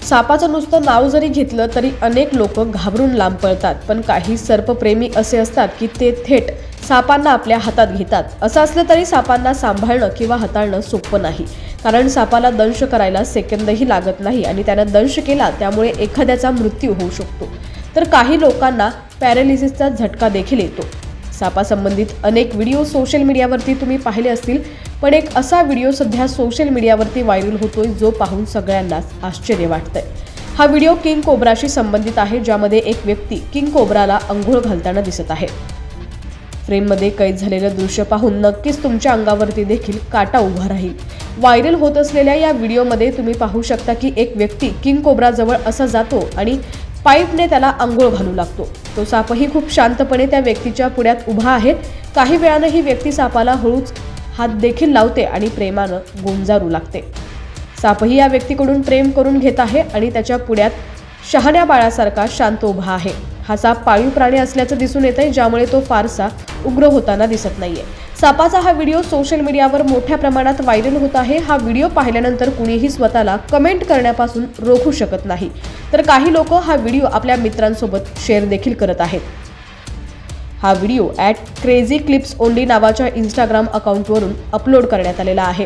सापाचं नुसतं नाव जरी घेतलं तरी अनेक लोक घाबरून लांब पळतात, पण काही सर्पप्रेमी असे असतात की ते थेट सापांना आपल्या हातात घेतात। असं असलं तरी सापांना सांभाळणं किंवा हाताळणं सोपं नाही, कारण सापाला दंश करायला सेकंदही लागत नाही आणि त्यानं दंश केला त्यामुळे एखाद्याचा मृत्यू होऊ शकतो, तर काही लोकांना पॅरालिसिसचा झटका देखील येतो। सापासंबंधित अनेक व्हिडिओ सोशल मीडियावरती तुम्ही पाहिले असतील, पण एक असा व्हिडिओ सध्या सोशल मीडियावरती व्हायरल होतोय जो पाहून सगळ्यांनाच आश्चर्य वाटतंय। हा व्हिडिओ किंग कोब्राशी संबंधित आहे, ज्यामध्ये एक व्यक्ती किंग कोब्राला अंघोळ घालताना दिसत आहे। फ्रेममध्ये कैद झालेलं दृश्य पाहून नक्कीच तुमच्या अंगावरती देखील काटा उभा राहील। व्हायरल होत असलेल्या या व्हिडिओमध्ये तुम्ही पाहू शकता की एक व्यक्ती किंग कोब्राजवळ असा जातो आणि पाईपने त्याला अंघोळ घालू लागतो। तो सापही खूप शांतपणे त्या व्यक्तीच्या पुढ्यात उभा आहे। काही वेळानं ही व्यक्ती सापाला हळूच हात देखील लावते आणि प्रेमानं गोंजारू लागते। सापही या व्यक्तीकडून प्रेम करून घेत आहे आणि त्याच्या पुढ्यात शहाण्या बाळासारखा शांत उभा आहे। हा साप पाळीव प्राणी असल्याचं दिसून येतंय, ज्यामुळे तो फारसा उग्र होताना दिसत नाहीये। सापाचा हा व्हिडिओ सोशल मीडियावर मोठ्या प्रमाणात व्हायरल होत आहे। हा व्हिडिओ पाहिल्यानंतर कुणीही स्वतःला कमेंट करण्यापासून रोखू शकत नाही, तर काही लोक हा व्हिडिओ आपल्या मित्रांसोबत शेअर देखील करत आहेत। हा व्हिडिओ @crazyclipsonly नावाच्या इंस्टाग्राम अकाउंटवरून अपलोड करण्यात आलेला आहे।